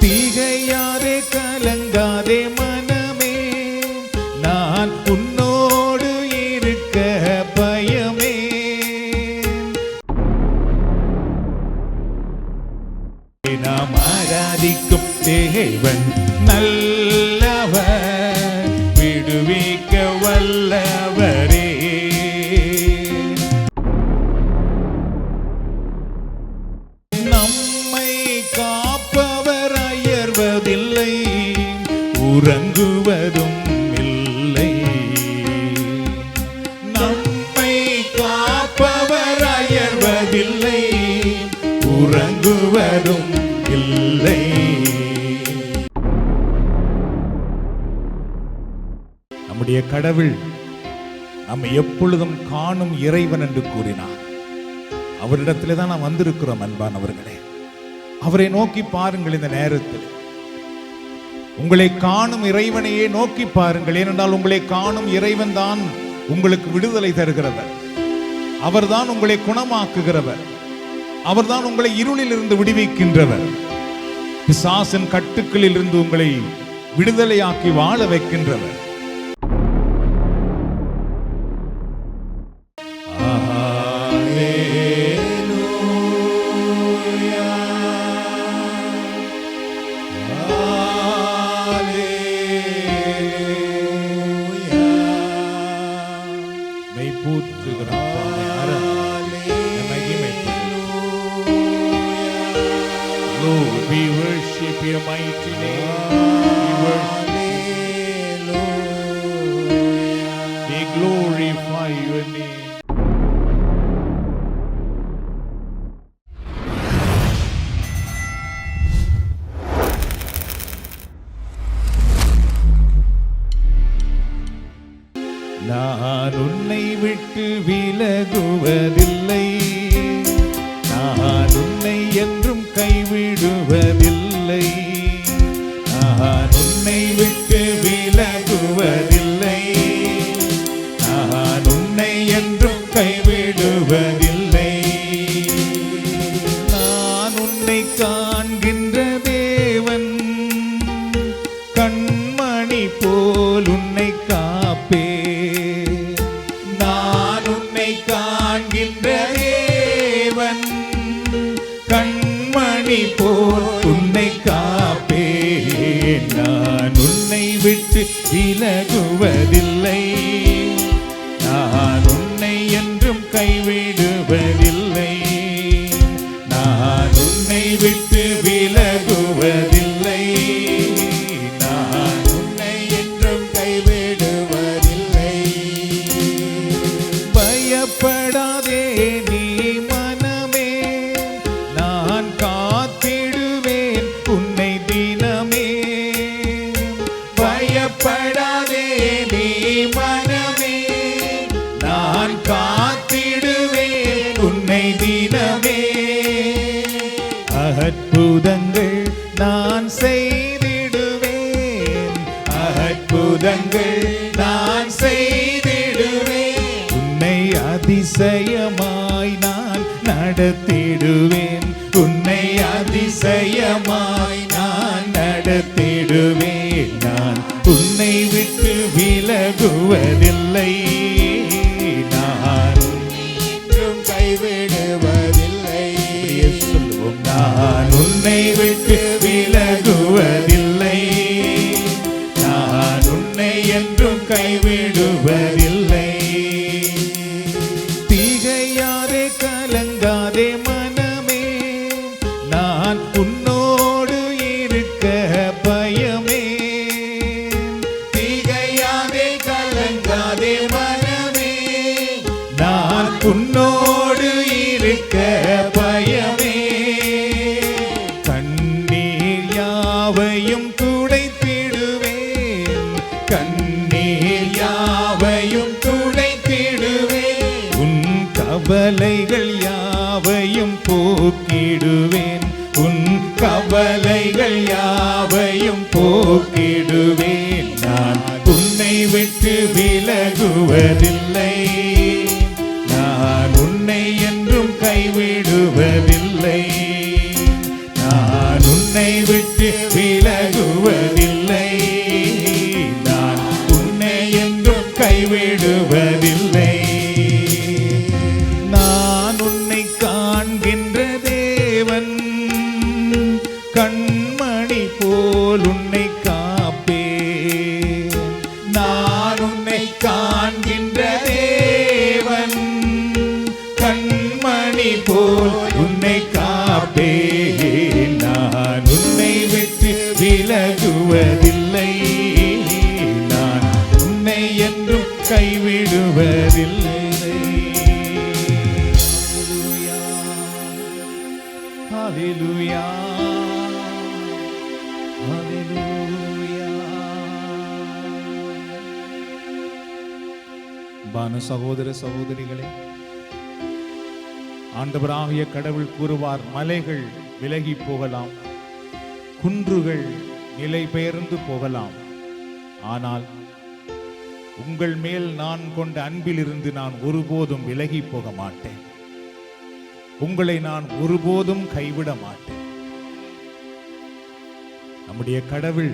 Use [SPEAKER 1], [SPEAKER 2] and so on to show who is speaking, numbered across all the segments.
[SPEAKER 1] திகையாதே கலங்காதே மனமே, நான் உன்னோடு இருக்க பயமே. நாம் ஆராதிக்கும் தேவன் நல்லவர், விடுவிக்க வல்லவரே. நம்மை காப்பவர் அயர்வதில்லை, உறங்குவதும் இல்லை. நம்மை காப்பவர் அயர்வதில்லை, உறங்குவதும் இல்லை. நம்முடைய கடவுள் நம்மை எப்பொழுதும் காணும் இறைவன் என்று கூறினார். அவரிடத்திலே தான் நாம் வந்திருக்கிறோம் அன்பானவர்களே. அவரை நோக்கி பாருங்கள். இந்த நேரத்தில் உங்களை காணும் இறைவனையே நோக்கி பாருங்கள். ஏனென்றால் உங்களை காணும் இறைவன் தான் உங்களுக்கு விடுதலை தருகிறவர். அவர்தான் உங்களை குணமாக்குகிறவர். அவர்தான் உங்களை இருளில் இருந்து விடுவிக்கின்றவர். பிசாசின் கட்டுக்களில் இருந்து உங்களை விடுதலையாக்கி வாழ வைக்கின்றவர். Lord, we worship your mighty name. We worship you. We glorify your name. நான் உன்னை விட்டு விலகுவதில்லை, நான் உன்னை என்றும் கைவிடுவதில்லை. நான் உன்னை விட்டு விலகுவதில்லை, நான் உன்னை என்றும் கைவிடுவதில்லை. நான் உன்னை காண்கின்ற தேவன், கண்மணி போல் உன்னை காப்பே. நான் உன்னை காண்கின்ற தேவன், கண்மணி போல் உன்னை காப்பே. நான் உன்னை விட்டு விலகுவதில்லை, நான் உன்னை என்றும் கைவிடுவதில்லை. நான் உன்னை விட்டு விலகுவதில்லை, நான் உன்னை என்றும் கைவிடுவதில்லை. பயப்படாதே நீ மனமே, நான் காத்திடுவேன் உன்னை தினமே. பயப்படாதே நீ மனமே, நான் காத்திடுவேன் உன்னை தினமே. அற்புதங்கள் நான் செய்திடுவேன், அற்புதங்கள் நான் செய்திடுவேன். உன்னை அதிசயமாய் நான் நடத்திடுவேன், உன்னை அதிசயமாய் நான் நடத்திடுவேன். நான் உன்னை விட்டு விலகுவதில்லை, நான் என்றும் கைவிடுவதில்லை. சொல்லுவோம், நான் உன்னை விட்டு விலகுவதில்லை, நான் உன்னை என்றும் கைவிடுவதில்லை. திகையாதே கலங்காதே மனமே, நான் உன்னோடு இருக்க பயமே. திகையாதே கலங்காதே மனமே, நான் உன்னோடு இருக்க பயமே. கண்ணீர் யாவையும் துடைத்திடுவேன், கண்ணீர் யாவையும் துடைத்திடுவேன். உன் கவலைகள் யாவையும் போக்கிடுவேன், உன் கவலைகள் யாவையும் போக்கிடுவேன். நான் உன்னை விட்டு விலகுவதில்லை, நான் உன்னை என்றும் கைவிடுவதில்லை. நான் உன்னை விட்டு போல் உன்னை காப்பேன். நான் உன்னை காண்கின்ற தேவன், கண்மணி போல் உன்னை காப்பேன். நான் உன்னை விட்டு விலகுவதில்லை, நான் உன்னை என்றும் கைவிடுவதில்லை. ஹல்லேலூயா, ஹல்லேலூயா. பானு சகோதர சகோதரிகளே, ஆண்டவராகிய கடவுள் கூறுவார், மலைகள் விலகி போகலாம், குன்றுகள் நிலை பெயர்ந்து போகலாம், ஆனால் உங்கள் மேல் நான் கொண்ட அன்பிலிருந்து நான் ஒருபோதும் விலகி போக மாட்டேன். உங்களை நான் ஒருபோதும் கைவிட மாட்டேன். நம்முடைய கடவுள்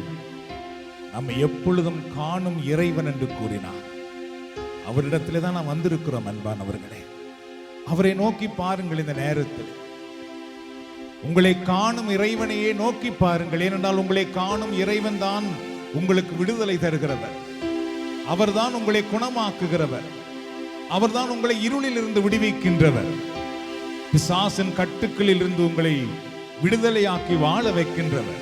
[SPEAKER 1] நம்மை எப்பொழுதும் காணும் இறைவன் என்று கூறினார். அவரிடத்திலே தான் நாம் வந்திருக்கிறோம் அன்பானவர்களே. அவரை நோக்கி பாருங்கள். இந்த நேரத்தில் உங்களை காணும் இறைவனையே நோக்கி பாருங்கள். ஏனென்றால் உங்களை காணும் இறைவன் தான் உங்களுக்கு விடுதலை தருகிறவர். அவர்தான் உங்களை குணமாக்குகிறவர். அவர்தான் உங்களை இருளில் இருந்து விடுவிக்கின்றவர். பிசாசின் கட்டுக்களில் இருந்து உங்களை விடுதலையாக்கி வாழ வைக்கின்றவர்.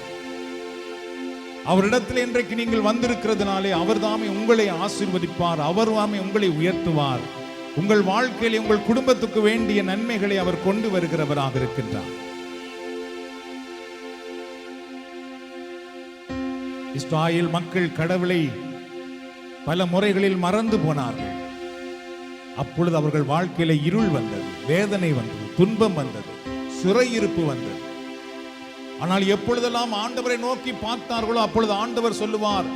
[SPEAKER 1] அவரிடத்தில் இன்றைக்கு நீங்கள் வந்திருக்கிறதுனாலே அவர் தாமே உங்களை ஆசீர்வதிப்பார். அவர் தாமே உங்களை உயர்த்துவார். உங்கள் வாழ்க்கையில் உங்கள் குடும்பத்துக்கு வேண்டிய நன்மைகளை அவர் கொண்டு வருகிறவராக இருக்கின்றார். இஸ்ராயேல் மக்கள் கடவுளை பல முறைகளில் மறந்து போனார்கள். அப்பொழுது அவர்கள் வாழ்க்கையில இருள் வந்தது, வேதனை வந்தது, துன்பம் வந்தது, சிறையிருப்பு வந்தது. ஆனால் எப்பொழுதெல்லாம் ஆண்டவரை நோக்கி பார்த்தார்களோ அப்பொழுது ஆண்டவர் சொல்லுவார்,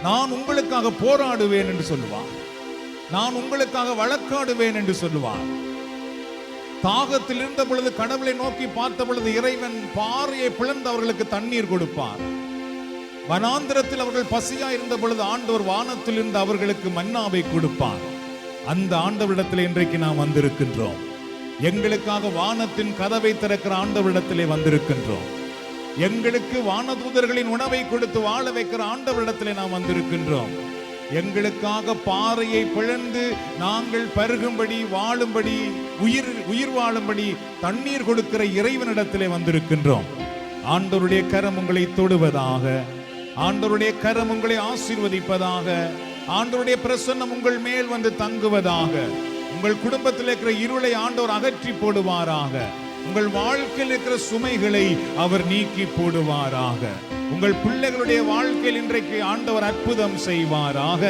[SPEAKER 1] நான் உங்களுக்காக போராடுவேன் என்று சொல்லுவார். நான் உங்களுக்காக வழக்காடுவேன் என்று சொல்லுவார். தாகத்தில் இருந்த பொழுது கடவுளை நோக்கி பார்த்த பொழுது இறைவன் பாறையை பிளந்து அவர்களுக்கு தண்ணீர் கொடுப்பார். வனாந்திரத்தில் அவர்கள் பசியா இருந்த பொழுது ஆண்டவர் வானத்தில் இருந்து அவர்களுக்கு மன்னாவை கொடுப்பார். அந்த ஆண்டவரிடத்தில் இன்றைக்கு நாம் வந்திருக்கின்றோம். எங்களுக்காக வானத்தின் கதவை திறக்கிற ஆண்டவரிடத்திலே வந்திருக்கின்றோம். எங்களுக்கு வானதூதர்களின் உணவை கொடுத்து வாழ வைக்கிற ஆண்டவரிடத்திலே நாம் வந்திருக்கின்றோம். எங்களுக்காக பாறையை பிளந்து நாங்கள் பருகும்படி வாழும்படி உயிர் வாழும்படி தண்ணீர் கொடுக்கிற இறைவனிடத்திலே வந்திருக்கின்றோம். ஆண்டவருடைய கரம் உங்களை தொடுவதாக, ஆண்டவருடைய கரம் உங்களை ஆசீர்வதிப்பதாக, ஆண்டவருடைய பிரசன்னம் உங்கள் மேல் வந்து தங்குவதாக, உங்கள் குடும்பத்தில் இருக்கிற இருளை ஆண்டவர் அகற்றி போடுவாராக, உங்கள் வாழ்க்கையில் இருக்கிற சுமைகளை அவர் நீக்கி போடுவாராக, உங்கள் பிள்ளைகளுடைய வாழ்க்கையில் இன்றைக்கு ஆண்டவர் அற்புதம் செய்வாராக.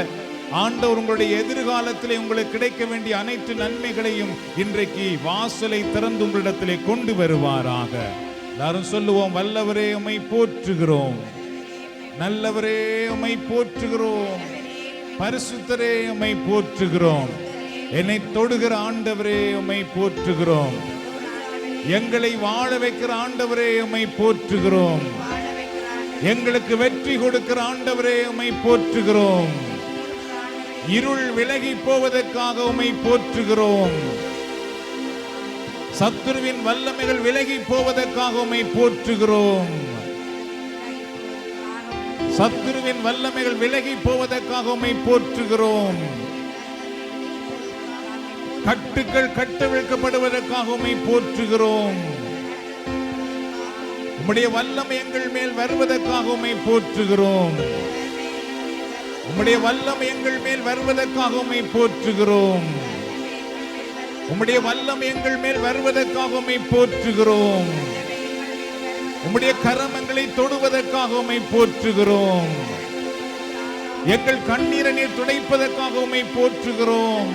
[SPEAKER 1] ஆண்டவர் உங்களுடைய எதிர்காலத்திலே உங்களுக்கு கிடைக்க வேண்டிய அனைத்து நன்மைகளையும் இன்றைக்கு வாசலை திறந்து உங்களிடத்திலே கொண்டு வருவாராக. எல்லாரும் சொல்லுவோம், வல்லவரே உம்மை போற்றுகிறோம், நல்லவரே உம்மை போற்றுகிறோம், பரிசுத்தரே உம்மை போற்றுகிறோம், என்னை தொடுகிற ஆண்டவரே உம்மை போற்றுகிறோம், எங்களை வாழ வைக்கிற ஆண்டவரே உம்மை போற்றுகிறோம், எங்களுக்கு வெற்றி கொடுக்கிற ஆண்டவரே உம்மை போற்றுகிறோம், இருள் விலகி போவதற்காக உம்மை போற்றுகிறோம், சத்துருவின் வல்லமைகள் விலகி போவதற்காக உம்மை போற்றுகிறோம், சத்துருவின் வல்லமைகள் விலகி போவதற்காக உம்மை போற்றுகிறோம், கட்டுக்கள் கட்டவிழ்க்கப்படுவதற்காக உம்மை போற்றுகிறோம், உம்முடைய வல்லமை எங்கள் மேல் வருவதற்காக உம்மை போற்றுகிறோம், உம்முடைய வல்லமை எங்கள் மேல் வருவதற்காக உம்மை போற்றுகிறோம், உம்முடைய வல்லமை எங்கள் மேல் வருவதற்காக உம்மை போற்றுகிறோம், உம்முடைய கரமங்களை தொடுவதற்காக உம்மை போற்றுகிறோம், எங்கள் கண்ணீரை நீர் துடைப்பதற்காக உம்மை போற்றுகிறோம்,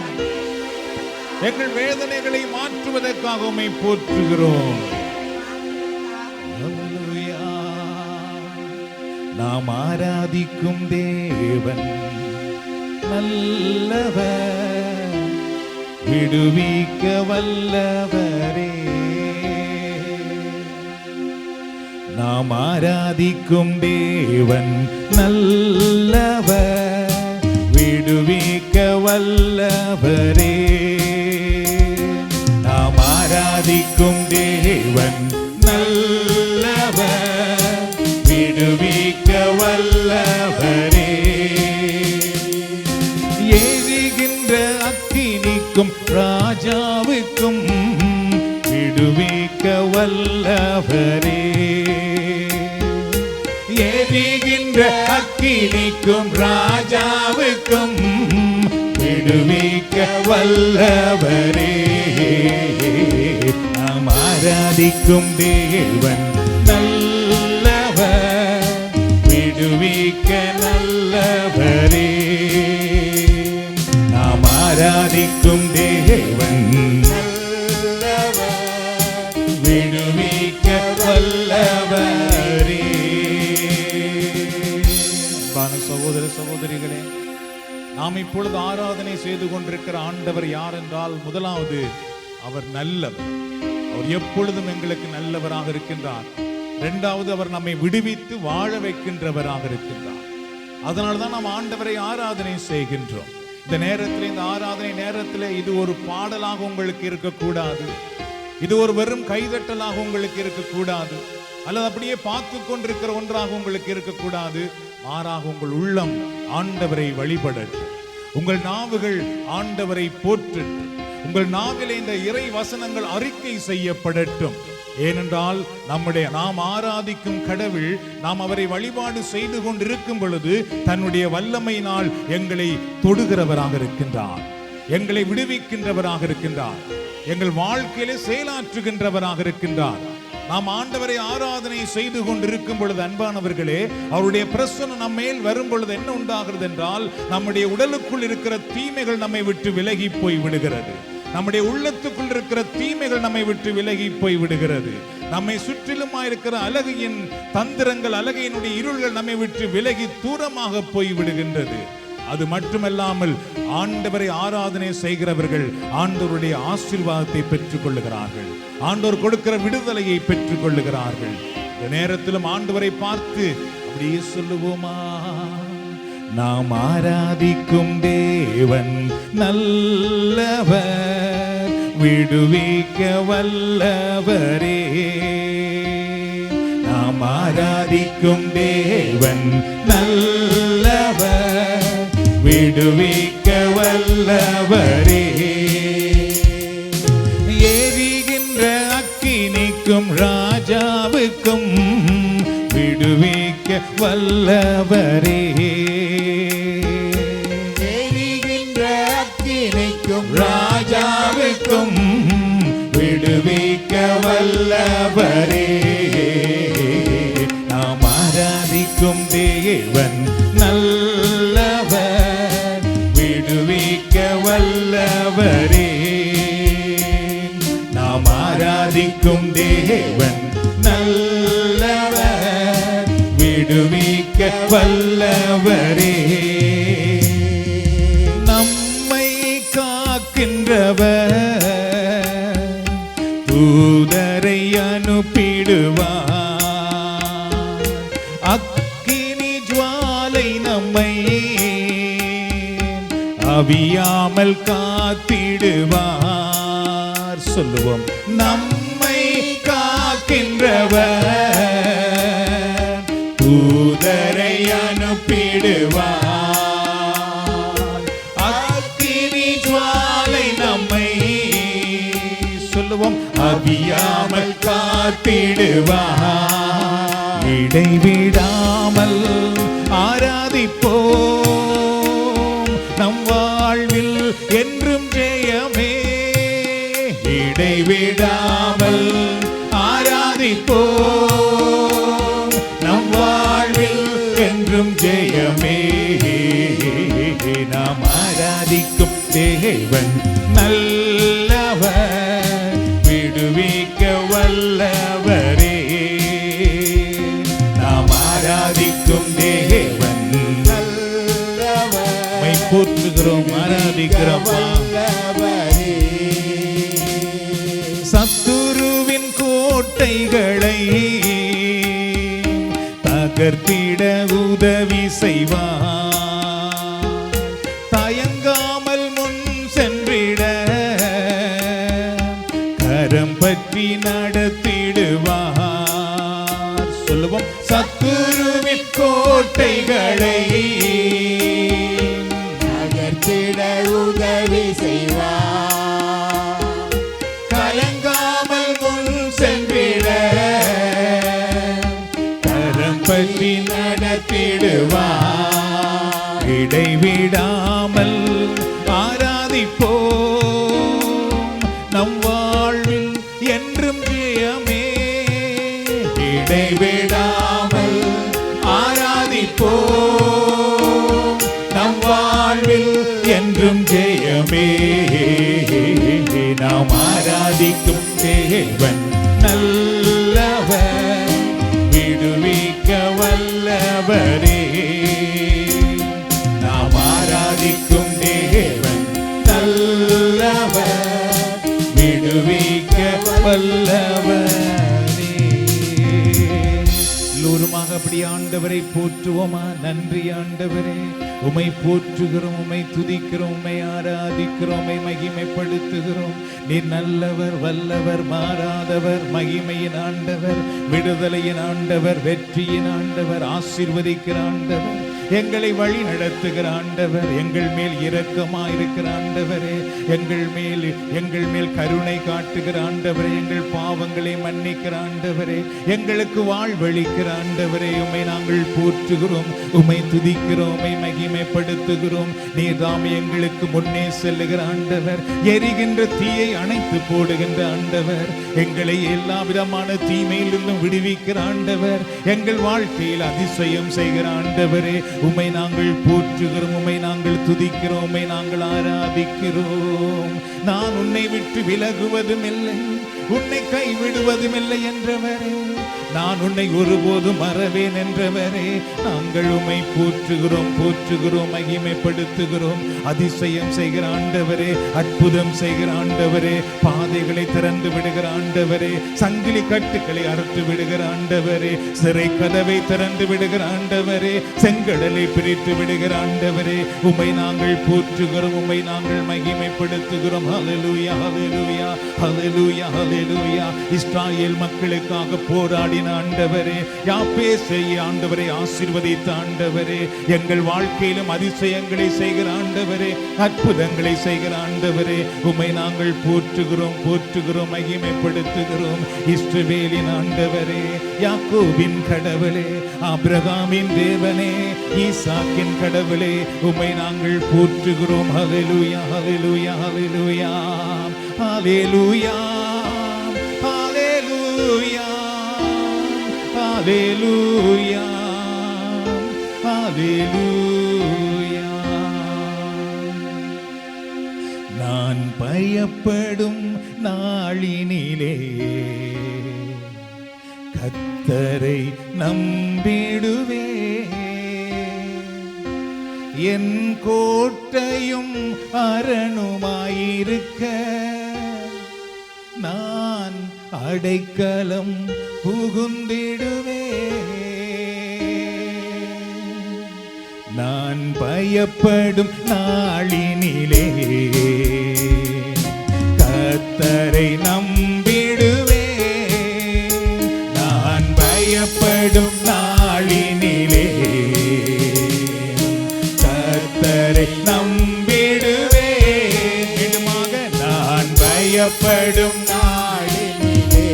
[SPEAKER 1] எங்கள் வேதனைகளை மாற்றுவதற்காக உம்மை போற்றுகிறோம். நாம் ஆராதிக்கும் தேவன் நல்லவர், விடுவிக்க வல்லவரே. நாம் ஆராதிக்கும் தேவன் நல்லவர், விடுவிக்க வல்லவரே. நாம் ஆராதிக்கும் தேவன் நல்லவர், விடுவிக்க வல்லவரே. எரிகின்ற அக்கினிக்கும் ராஜாவுக்கும் விடுவிக்க வல்லவரே. எரிகின்ற அக்கினிக்கும் ராஜாவுக்கும் விடுவிக்க வல்லவரே. நாம் ஆராதிக்கும் தேவன் நல்லவர், விடுவிக்க நல்லவரே. நாம் ஆராதிக்கும் தேவன் நல்லவர், விடுவிக்க வல்லவரே. சகோதர சகோதரிகளே, நாம் இப்பொழுது ஆராதனை செய்து கொண்டிருக்கிற ஆண்டவர் யார் என்றால், முதலாவது அவர் நல்லவர். அவர் எப்பொழுதும் எங்களுக்கு நல்லவராக இருக்கின்றார். இரண்டாவது, அவர் நம்மை விடுவித்து வாழ வைக்கின்றவராக இருக்கின்றார். அதனால்தான் நாம் ஆண்டவரை ஆராதனை செய்கின்றோம். இந்த நேரத்தில், இந்த ஆராதனை நேரத்தில் இது ஒரு பாடலாக உங்களுக்கு இருக்கக்கூடாது, இது ஒரு வெறும் கைதட்டலாக உங்களுக்கு இருக்கக்கூடாது, அல்லது அப்படியே பார்த்து கொண்டிருக்கிற ஒன்றாக உங்களுக்கு இருக்கக்கூடாது. மாறாக உங்கள் உள்ளம் ஆண்டவரை வழிபடட்டும், உங்கள் நாவுகள் ஆண்டவரை போற்றட்டும், உங்கள் நாவிலே இந்த இறை வசனங்கள் அறிக்கை செய்யப்படட்டும். ஏனென்றால் நாம் ஆராதிக்கும் கடவுள், நாம் அவரை வழிபாடு செய்து கொண்டிருக்கும் பொழுது தன்னுடைய வல்லமையினால் எங்களை தொடுகிறவராக இருக்கின்றார், எங்களை விடுவிக்கின்றவராக இருக்கின்றார், எங்கள் வாழ்க்கையிலே செயலாற்றுகின்றவராக இருக்கின்றார். நாம் ஆண்டவரை ஆராதனை செய்து கொண்டிருக்கும் பொழுது அன்பானவர்களே, அவருடைய பிரசன்னம் நம்ம மேல் வரும் பொழுது என்ன உண்டாகிறது என்றால், நம்முடைய உடலுக்குள் இருக்கிற தீமைகள் நம்மை விட்டு விலகி போய் விடுகிறது, நம்முடைய உள்ளத்துக்குள் இருக்கிற தீமைகள் நம்மை விட்டு விலகி போய் விடுகிறது, நம்மை சுற்றிலுமாயிருக்கிற அழகையின் தந்திரங்கள், அழகையினுடைய இருள்கள் நம்மை விட்டு விலகி தூரமாக போய் விடுகின்றது. அது மட்டுமல்லாமல் ஆண்டவரை ஆராதனை செய்கிறவர்கள் ஆண்டவருடைய ஆசீர்வாதத்தை பெற்றுக் கொள்ளுகிறார்கள், ஆண்டவர் கொடுக்கிற விடுதலையை பெற்றுக் கொள்ளுகிறார்கள். இந்த நேரத்திலும் ஆண்டவரை பார்த்து அப்படியே சொல்லுவோமா, நாம் ஆராதிக்கும் தேவன் நல்லவர், விடுவிக்க வல்லவரே. நாம் ஆராதிக்கும் தேவன் நல்லவர், விடுவிக்க வல்லவரே. எரிகின்ற அக்கினிக்கும் ராஜாவுக்கும் விடுவிக்க வல்லவரே. எரிகின்ற அக்கினிக்கும் ராஜாவுக்கும் விடுவிக்க வல்லவரே. நாம் ஆராதிக்கும் தேவன் நல்லவர், விடுவிக்க வல்லவரே. நாம் ஆராதிக்கும் தேவன் நல்லவர், விடுவிக்க வல்லவரே. நம்மை காக்கின்றவர் தூதரை அனுப்பிடுவார், அக்கினி ஜுவாலை நம்மை அவியாமல் காத்திடுவார். சொல்லுவோம், நம்மை காக்கின்றவர் தூதரை அனுப்பிடுவார், அக்கினி ஜுவாலை நம்மை, சொல்லுவோம், அவியாமல் காத்திடுவார். இடைவிடாமல் ஆராதிப்போம், நம் வாழ்வில் என்றும் ஜெயமே. இடைவிடாமல் ஆராதிப்போம், நம் வாழ்வில் என்றும் ஜெயமே. நாம் ஆராதிக்கும் தேவன் நல்லவர், விடுவிக்க வல்லவரே. நாம் ஆராதிக்கும் தேவன் நல்லவர், போற்றுகிறோம், ஆராதிக்கிறோம். சத்துருவின் கோட்டைகளை தகர்த்திட உதவி செய்வார், தயங்காமல் முன் சென்றிட கரம் பற்றி நடத்திடுவார். சொல்லுவோம், சத்துரு கோட்டைகளை
[SPEAKER 2] நகர்த்திட உதவி செய்வார்.
[SPEAKER 1] கலங்காமல் முன் சென்றிட கரம் பற்றி நடத்திடுவார். இடைவிடாமல் ஆராதிப்போம், நம் வாழ்வில் என்றும் ஜெயமே. இடைவிடாமல் ஆராதிப்போம், நம் வாழ்வில் என்றும் ஜெயமே. நாம் ஆராதிக்கும் தேவன் நல்லவர், விடுவிக்க வல்லவரே. நாம் ஆராதிக்கும் தேவன் நல்லவர், விடுவிக்க வல்லவரே. எல்லோருமாக அப்படி ஆண்டவரை போற்றுவோமா? நன்றி ஆண்டவரே, உம்மை போற்றுகிறோம், உம்மை துதிக்கிறோம், உம்மை ஆராதிக்கிறோம், உம்மை மகிமைப்படுத்துகிறோம். நீர் நல்லவர், வல்லவர், மாறாதவர், மகிமையின் ஆண்டவர், விடுதலையின் ஆண்டவர், வெற்றியின் ஆண்டவர், ஆசீர்வதிக்கிற ஆண்டவர், எங்களை வழி நடத்துகிற ஆண்டவர், எங்கள் மேல் இரக்கமாயிருக்கிற ஆண்டவரே, எங்கள் மேல் கருணை காட்டுகிற ஆண்டவரே, எங்கள் பாவங்களை மன்னிக்கிற ஆண்டவரே, எங்களுக்கு வாழ்வளிக்கிற ஆண்டவரே, உம்மை நாங்கள் போற்றுகிறோம், உம்மை துதிக்கிறோம், உம்மை மகிமைப்படுத்துகிறோம். நீர் தாமே எங்களுக்கு முன்னே செல்லுகிற ஆண்டவர், எரிகின்ற தீயை அணைத்து போடுகின்ற ஆண்டவர், எங்களை எல்லா விதமான தீமையிலிருந்தும் விடுவிக்கிற ஆண்டவர், எங்கள் வாழ்க்கையில் அதிசயம் செய்கிற ஆண்டவரே, உம்மை நாங்கள் போற்றுகிறோம், உம்மை நாங்கள் துதிக்கிறோம், உம்மை நாங்கள் ஆராதிக்கிறோம். நான் உன்னை விட்டு விலகுவதும் இல்லை, உன்னை கைவிடுவதும் இல்லை என்றவரே, நான் உன்னை ஒருபோதும் மறவேன் என்றவரே, நாங்கள் உம்மை போற்றுகிறோம், மகிமைப்படுத்துகிறோம். அதிசயம் செய்கிற ஆண்டவரே, அற்புதம் செய்கிற ஆண்டவரே, பாதைகளை திறந்து விடுகிற ஆண்டவரே, சங்கிலி கட்டுக்களை அறுத்து விடுகிற ஆண்டவரே, சிறை கதவை திறந்து விடுகிற ஆண்டவரே, செங்கடலை பிரித்து விடுகிற ஆண்டவரே, உம்மை நாங்கள் போற்றுகிறோம், உம்மை நாங்கள் மகிமைப்படுத்துகிறோம். ஹல்லேலூயா, ஹல்லேலூயா, ஹல்லேலூயா, ஹல்லேலூயா. இஸ்ராயேல் மக்களுக்காக போராடின ஆண்டவரே, யாபேசை ஆண்டவரை ஆசீர்வதித்த ஆண்டவரே, எங்கள் வாழ்க்கையிலும் அதிசயங்களை செய்கிற ஆண்டவரே, அற்புதங்களை செய்கிற ஆண்டவரே, உம்மை நாங்கள் போற்றுகிறோம், மகிமைப்படுத்துகிறோம். இஸ்ரவேலின் ஆண்டவரே, யாக்கோபின் கடவுளே, ஆபிரகாமின் தேவனே, ஈசாக்கின் கடவுளே, உம்மை நாங்கள் போற்றுகிறோம். ஹல்லேலூயா, ஹல்லேலூயா, ஹல்லேலூயா, ஹல்லேலூயா, ஹல்லேலூயா, ஹல்லேலூயா, ஹல்லேலூயா. நான் பயப்படும் நாளினிலே கர்த்தரை நம்பிடுவே, என் கோட்டையும் அரணுமாயிருக்க நான் அடைக்கலம் புகுந்திடுவே. நான் பயப்படும் நாளினிலே கர்த்தரை நம்பிடுவே, நான் பயப்படும் நாளினிலே கர்த்தரை நம்பிடுவே. மீண்டுமாக, நான் பயப்படும் நாளினிலே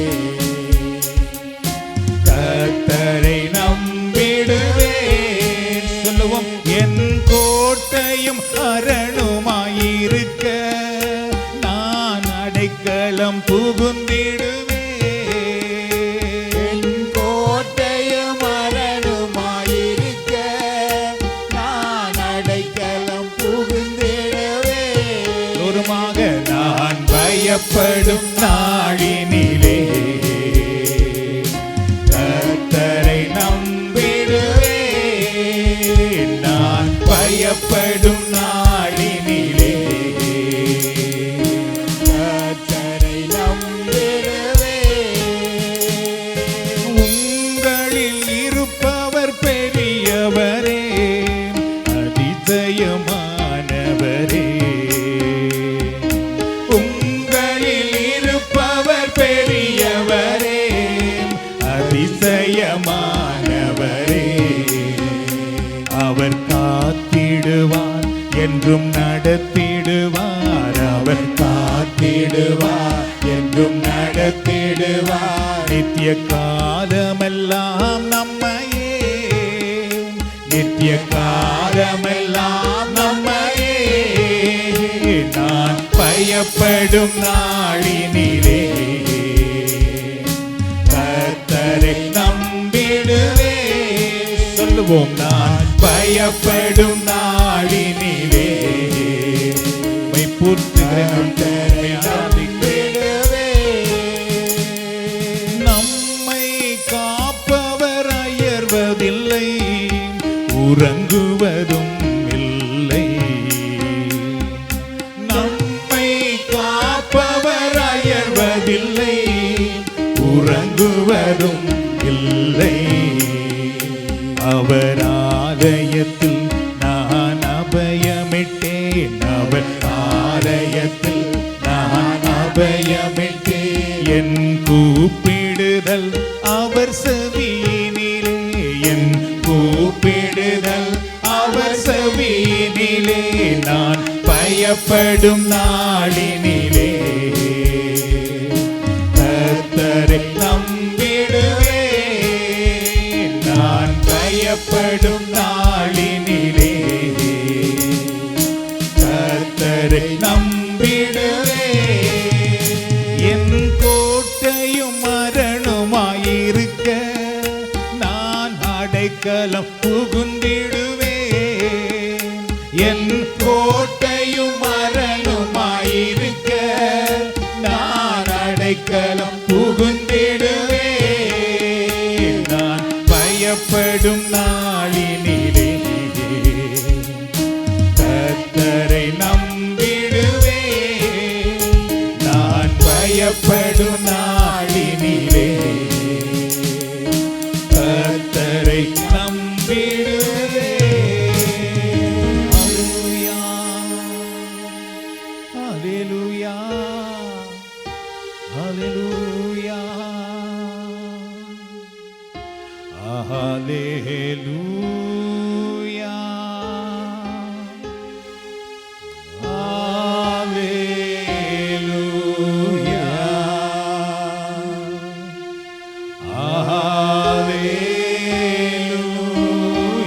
[SPEAKER 1] கர்த்தரை நம்பிடுவே. சொல்லுவோம், என் கோட்டையும் அரணுமாயிருக்க நான் அடைக்கலம் புகுந்திடுவே. நித்திய காலமெல்லாம் நம்மையே நான் பயப்படும் நாளினிலே கர்த்தரை நம்பிடுவே. சொல்லுவோம், நான் பயப்படும் நாளினிலே நம்மை காப்பவர் அயர்வதில்லை, உறங்குவதும் இல்லை. நம்மை காப்பவர் அயர்வதில்லை, உறங்குவதும் இல்லை. அவர் ஆலயத்தில் நான் அபயமிட்டேன், அவர் ஆலயத்தில் நான் அபயமிட்டேன். என் கூப்பிடுதல் அவர் செவியினிலே, என் கூப்பிடுதல் அவர் செவியினிலே. நான் பயப்படும் நாளினிலே கர்த்தரை நம்பிடுவே. நான் பயப்படும் நாளினிலே கர்த்தரை நம்பிடுவே. என் கோட்டையும் அரணுமாயிருக்க நான் அடைக்கலம் புகுந்திடுவேன். என் கோட்டையும் அரணுமாயிருக்க நான் அடைக்கலம் புகுந்திடுவேன். நான் பயப்படும் நாளினிலே கர்த்தரை நம்பிடுவே. நான் பயப்படும் நாளினிலே கர்த்தரை நம்பிடுவே. ஹல்லேலூயா, ஹல்லேலூயா, ஹல்லேலூயா, ஹல்லேலூயா, ஹல்லேலூயா,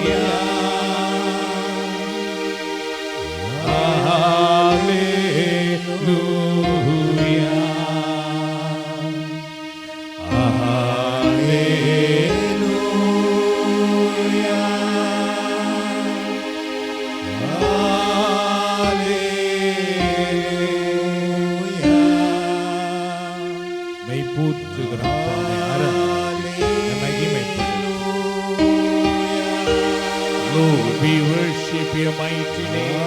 [SPEAKER 1] ஹல்லேலூயா, Lord, we worship your mighty name.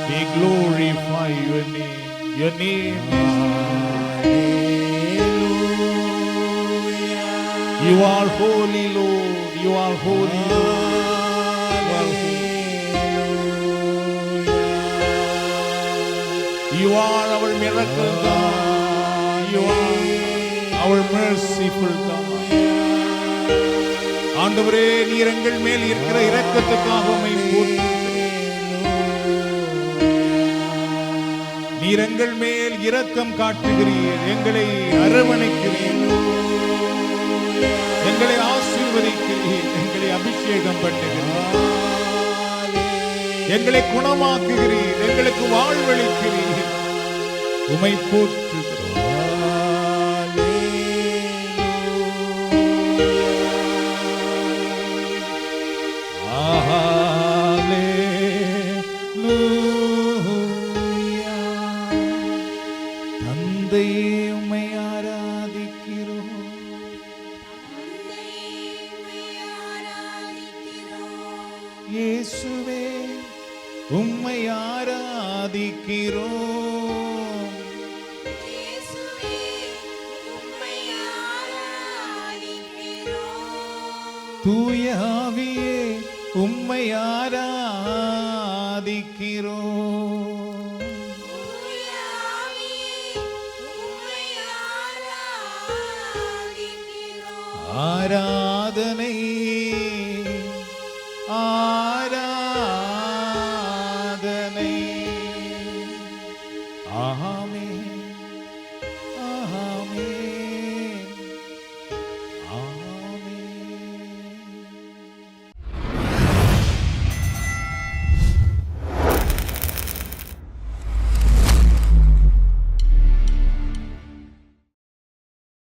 [SPEAKER 1] We glorify your name. Your name you are holy, Lord. You are holy, Lord. You are our miracle God. You are our merciful God. ஆண்டவரே, நீர் எங்கள் மேல் இருக்கிற இரக்கத்துக்காக உம்மை போற்றுகிறேன். நீர் எங்கள் மேல் இரக்கம் காட்டுகிறீர், எங்களை அரவணைக்கிறீர், எங்களை ஆசீர்வதிக்கிறீர், எங்களை அபிஷேகம் பண்ணுகிறீர், எங்களை குணமாக்குகிறீர், எங்களுக்கு வாழ்வளிக்கிறீர். உம்மை போற்றுகிறோம். தந்தையே, உம்மை ஆராதிக்கிறோம். இயேசுவே, உம்மை ஆராதிக்கிறோம். தூய ஆவியே, உம்மை ஆராதிக்கிறோம். ஆராதனை